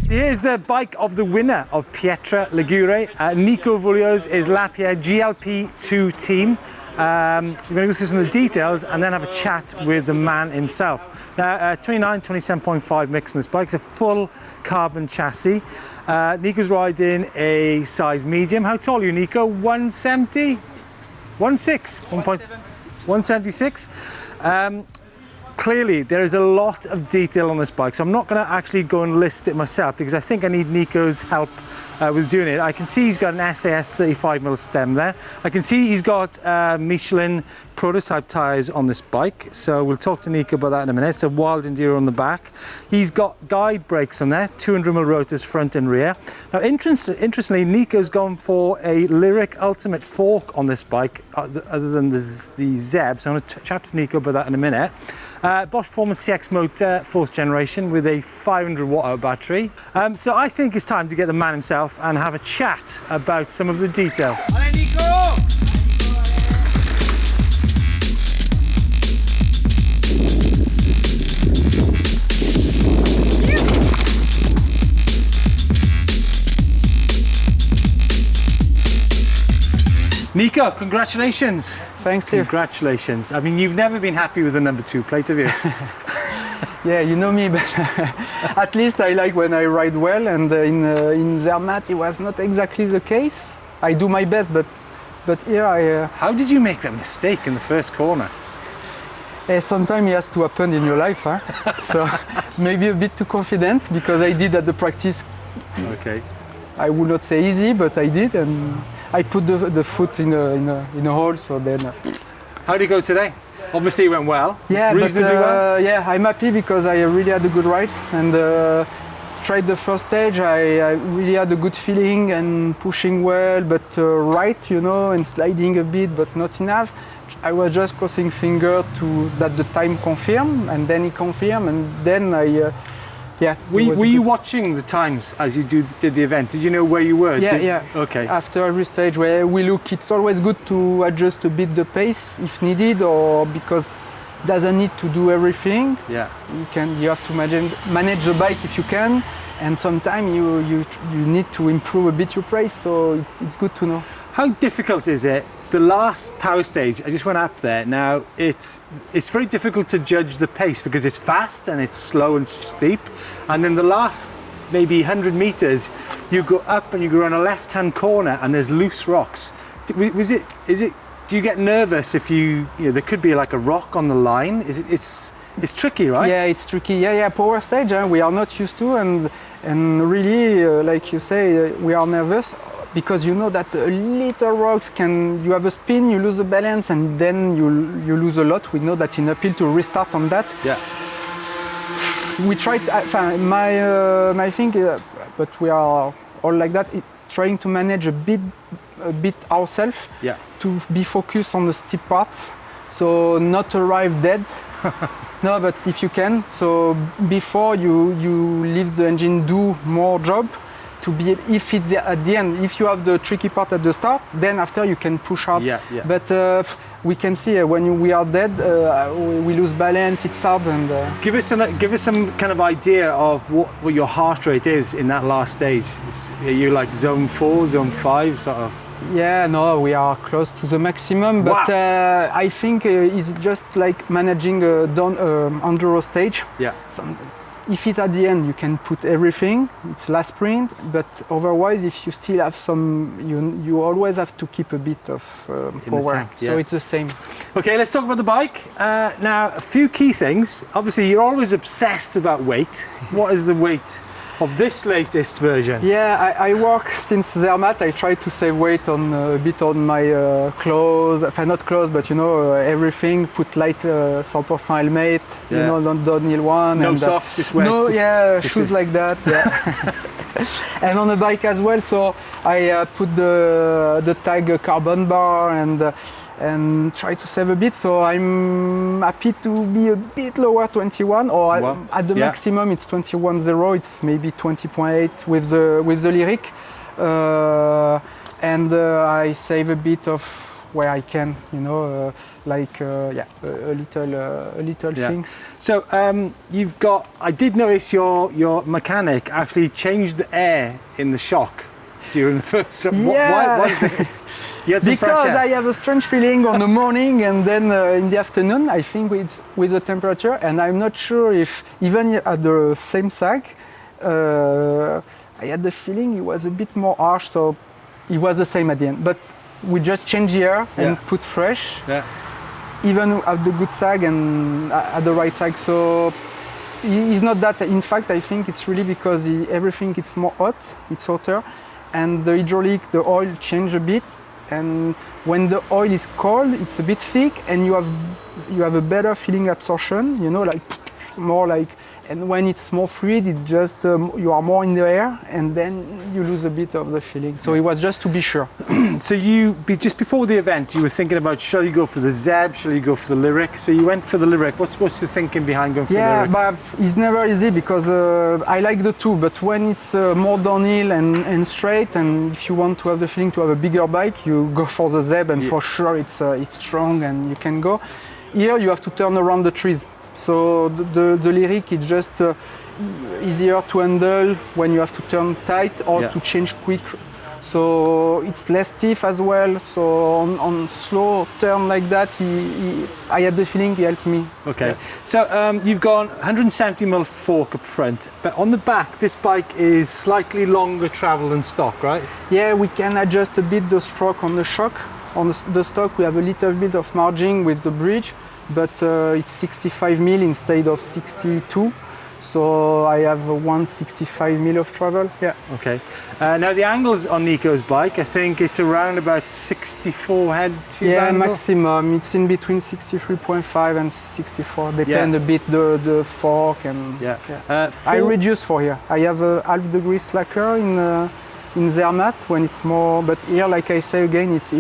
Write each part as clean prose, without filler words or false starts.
Here's the bike of the winner of Pietra Ligure. Nico Vouilloz is Lapierre GLP2 team. We're going to go through some of the details and then have a chat with the man himself. Now, 27.5 mix on this bike. It's a full carbon chassis. Nico's riding a size medium. How tall are you, Nico? 170? 176. Clearly, there is a lot of detail on this bike, so I'm not going to actually go and list it myself because I think I need Nico's help with doing it. I can see he's got an SAS 35mm stem there. I can see he's got Michelin prototype tyres on this bike, so we'll talk to Nico about that in a minute. It's a wild Enduro on the back. He's got guide brakes on there, 200mm rotors front and rear. Now, interestingly, Nico's gone for a Lyrik Ultimate fork on this bike, other than the Zipp, so I'm going to chat to Nico about that in a minute. Bosch Performance CX motor, 4th generation, with a 500 watt-hour battery. So I think it's time to get the man himself and have a chat about some of the detail. Allez, Nico! Nico, congratulations. Thanks, Steve. Congratulations. I mean, you've never been happy with the number 2 plate, have you? Yeah, you know me, but at least I like when I ride well, and in Zermatt it was not exactly the case. I do my best, but here I... How did you make that mistake in the first corner? Sometimes it has to happen in your life, huh? So maybe a bit too confident, because I did at the practice. Okay. I would not say easy, but I did, and I put the foot in a hole, so then... How did it go today? Obviously it went well. Yeah, reasonably well. Yeah, I'm happy because I really had a good ride, and straight the first stage I really had a good feeling and pushing well, but right, you know, and sliding a bit, but not enough. I was just crossing finger that the time confirmed, and then it confirmed, and then yeah. Were you watching the times as you did the event? Did you know where you were? Yeah. Okay. After every stage where we look, it's always good to adjust a bit the pace if needed, or because it doesn't need to do everything. Yeah. You have to manage the bike if you can, and sometimes you need to improve a bit your pace. So it's good to know. How difficult is it? The last power stage, I just went up there. Now, it's very difficult to judge the pace because it's fast and it's slow and steep. And then the last maybe 100 meters, you go up and you go around a left-hand corner and there's loose rocks. Do you get nervous if you know, there could be like a rock on the line? It's tricky, right? Yeah, it's tricky. Yeah, power stage, we are not used to, and really, like you say, we are nervous. Because you know that little rocks you have a spin, you lose the balance, and then you lose a lot. We know that in uphill to restart on that. Yeah. We tried, my thing, but we are all like that, trying to manage a bit ourselves. Yeah. To be focused on the steep parts, so not arrive dead. No, but if you can, so before you leave the engine do more job. To be, if it's at the end, if you have the tricky part at the start, then after you can push hard. Yeah. But we can see when we are dead, we lose balance. It's hard. And give us some kind of idea of what your heart rate is in that last stage. Are you like zone 4, zone 5, sort of? Yeah, no, we are close to the maximum. But wow. I think it's just like managing a Enduro stage. Yeah. If it's at the end, you can put everything, it's last sprint, but otherwise, if you still have some, you always have to keep a bit of power. Tank, yeah. So it's the same. Okay, let's talk about the bike. Now, a few key things. Obviously, you're always obsessed about weight. What is the weight of this latest version? Yeah, I work since Zermatt. I try to save weight on a bit on my clothes, not clothes, but you know, everything. Put light 100% helmet, you know, not downhill one. No and, socks, just wear. No, yeah, shoes like that. Yeah. And on the bike as well. So I put the tag carbon bar and try to save a bit. So I'm happy to be a bit lower, 21, or at the maximum it's 21.0. It's maybe 20.8 with the Lyrik, and I save a bit of where I can, you know, a little Yeah. things. So you've got, I did notice your mechanic actually changed the air in the shock during the first. So Yeah. why is this? You had some fresh Because air. I have a strange feeling on the morning and then in the afternoon, I think with the temperature, and I'm not sure if even at the same sack, I had the feeling it was a bit more harsh, so it was the same at the end. But we just change the air and put fresh, even at the good sag and at the right sag. So it's not that. In fact, I think it's really because everything it's more hot, it's hotter, and the hydraulic, the oil change a bit. And when the oil is cold, it's a bit thick, and you have a better feeling absorption. You know, like more like. And when it's more fluid, it just you are more in the air, and then you lose a bit of the feeling. So it was just to be sure. So just before the event, you were thinking about, shall you go for the Zipp, shall you go for the Lyrik? So you went for the Lyrik. What's the thinking behind going for the Lyrik? Yeah, but it's never easy because I like the two. But when it's more downhill and straight, and if you want to have the feeling to have a bigger bike, you go for the Zipp, and for sure it's strong and you can go. Here you have to turn around the trees. So the Lyrik is just easier to handle when you have to turn tight or to change quick. So it's less stiff as well. So on slow turn like that, I had the feeling he helped me. Okay. So you've gone 170mm fork up front, but on the back, this bike is slightly longer travel than stock, right? Yeah, we can adjust a bit the stroke on the shock. On the stock, we have a little bit of margin with the bridge, but it's 65mm instead of 62. So I have 165mm of travel. Yeah. Okay. Now the angles on Nico's bike, I think it's around about 64 head tube angle. Maximum. It's in between 63.5 and 64. Depend a bit the fork and. I reduce for here. I have a half degree slacker in Zermatt when it's more. But here, like I say again, it's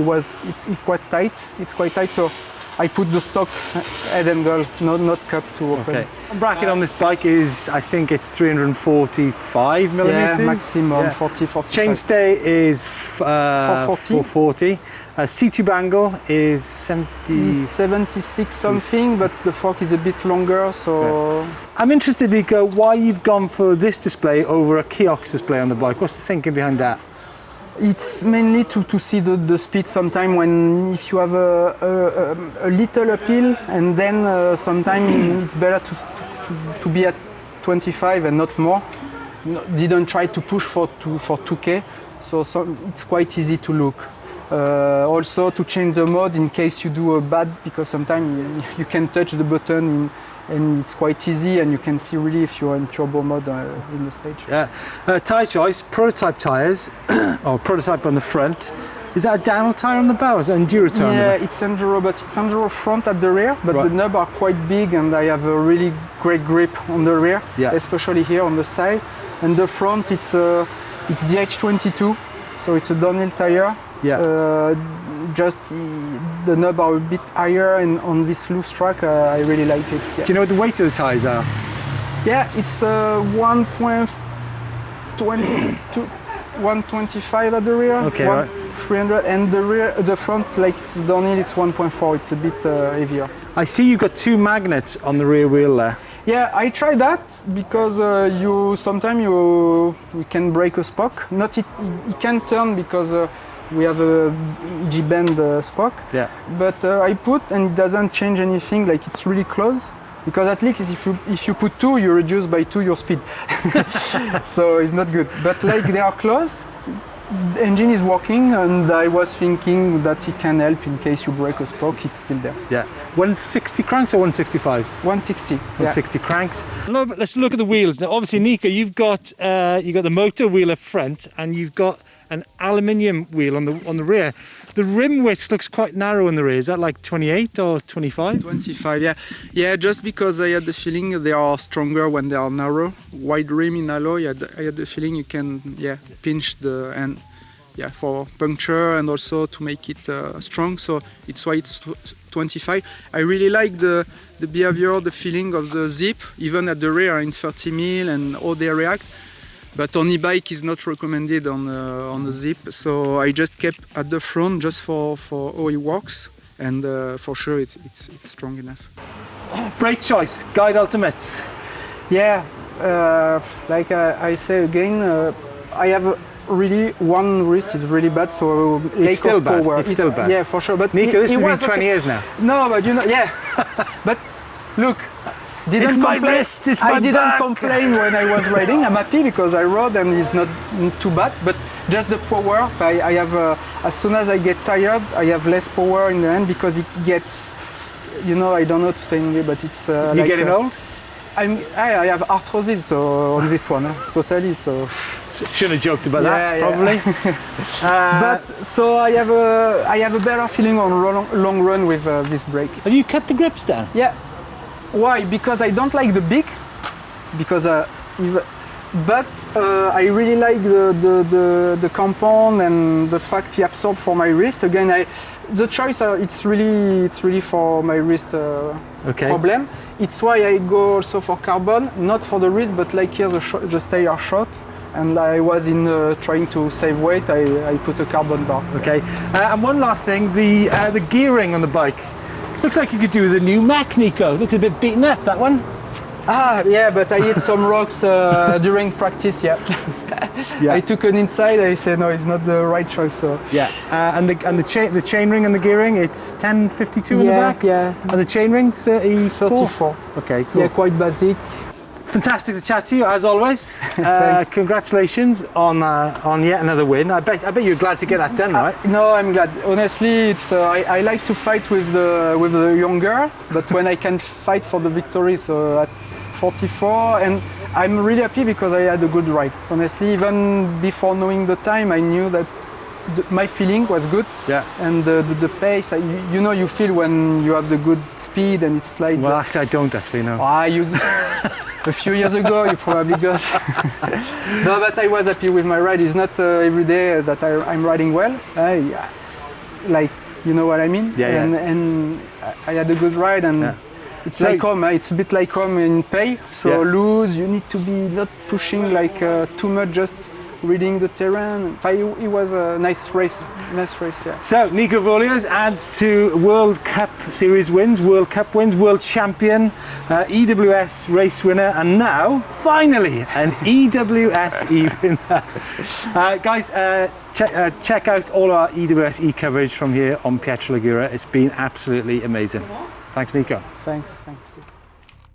quite tight. It's quite tight. So I put the stock head angle, not cup to open. Okay. Bracket on this bike is, I think it's 345mm. Yeah, maximum 40-45. Chainstay is 440. C-tube angle is 76 something, but the fork is a bit longer. So I'm interested, Nico, why you've gone for this display over a kiosk display on the bike. What's the thinking behind that? It's mainly to see the speed sometime when if you have a little uphill, and then sometimes it's better to be at 25 and not more. Didn't try to push for 2K, so it's quite easy to look. Also to change the mode in case you do a bad, because sometimes you can touch the button and it's quite easy, and you can see really if you're in turbo mode in the stage. Yeah. Tyre choice, prototype tyres, or prototype on the front. Is that a downhill tyre on the bow? Is it Enduro tyre? Yeah, it's Enduro, but it's Enduro front at the rear, but the knobs are quite big, and I have a really great grip on the rear, especially here on the side. And the front, it's DH22, so it's a downhill tyre. Yeah. Just the knobs are a bit higher, and on this loose track, I really like it. Yeah. Do you know what the weight of the tyres are? Yeah, it's 125 at the rear. Okay, 300, and the front, like it's downhill, it's 1.4. It's a bit heavier. I see you've got two magnets on the rear wheel there. Yeah, I tried that because sometimes you can break a spoke. Not it can turn because we have a G-bend spoke. Yeah. But I put, and it doesn't change anything. Like it's really close. Because at least if you put two, you reduce by 2 your speed. So it's not good. But like they are close, the engine is working, and I was thinking that it can help in case you break a spoke, it's still there. Yeah. 160 cranks or 165s? 160. 160 cranks. Let's look at the wheels. Now obviously, Nico, you've got the Moto wheel up front, and you've got an aluminium wheel on the rear. The rim width looks quite narrow in the rear. Is that like 28 or 25? 25, yeah. Yeah, just because I had the feeling they are stronger when they are narrow. Wide rim in alloy, I had the feeling you can pinch the end for puncture and also to make it strong. So it's why it's 25. I really like the behavior, the feeling of the Zipp, even at the rear in 30mm and how they react. but on e-bike is not recommended on the Zipp. So I just kept at the front just for how it works, and for sure it's strong enough. Brake choice, Guide Ultimates. Yeah, like I say again, I have really one wrist is really bad, so It's still bad. It's still bad. Yeah, for sure. But Nico, this has been was 20 years now. No, but you know, yeah. But look, It's my wrist, it's my I didn't back. complain when I was riding. I'm happy because I rode and it's not too bad. But just the power, I have as soon as I get tired, I have less power in the hand because it gets, you know, I don't know to say in English, but it's. You like, getting old? I have arthrosis so on this one, totally. So. Shouldn't have joked about that, probably. But so I have a better feeling on long run with this brake. Have you cut the grips down? Yeah. Why? Because I don't like the big. Because I really like the compound and the fact he absorbs for my wrist. Again, the choice it's really for my wrist problem. It's why I go also for carbon, not for the wrist, but like here the stay are short. And I was in trying to save weight. I put a carbon bar. Okay. And one last thing, the gearing on the bike. Looks like you could do with a new Mech, Nico. Looks a bit beaten up, that one. Ah, yeah, but I hit some rocks during practice. Yeah. I took an inside. I said no, it's not the right choice. So. Yeah. And the chainring and the gearing, it's 1052 in the back. Yeah. And the chainring 34. Okay, cool. Yeah, quite basic. Fantastic to chat to you as always. Congratulations on yet another win. I bet you're glad to get that done, right? No, I'm glad. Honestly, it's I like to fight with the younger, but when I can fight for the victory, so at 44, and I'm really happy because I had a good ride. Honestly, even before knowing the time, I knew that my feeling was good. Yeah. And the pace, you know, you feel when you have the good speed, and it's like. Well, actually, I don't actually know. A few years ago, you probably got. No, but I was happy with my ride. It's not every day that I'm riding well. Like, you know what I mean? Yeah. And I had a good ride, and it's like home. It's a bit like home in pay. So loose. You need to be not pushing like too much. Just reading the terrain. It was a nice race. Yeah. So Nico Vouilloz adds to World Cup Series wins, World Cup wins, World Champion, EWS race winner, and now, finally, an EWS E winner. Guys, check out all our EWS E coverage from here on Pietra Ligure. It's been absolutely amazing. Thanks, Nico. Thanks.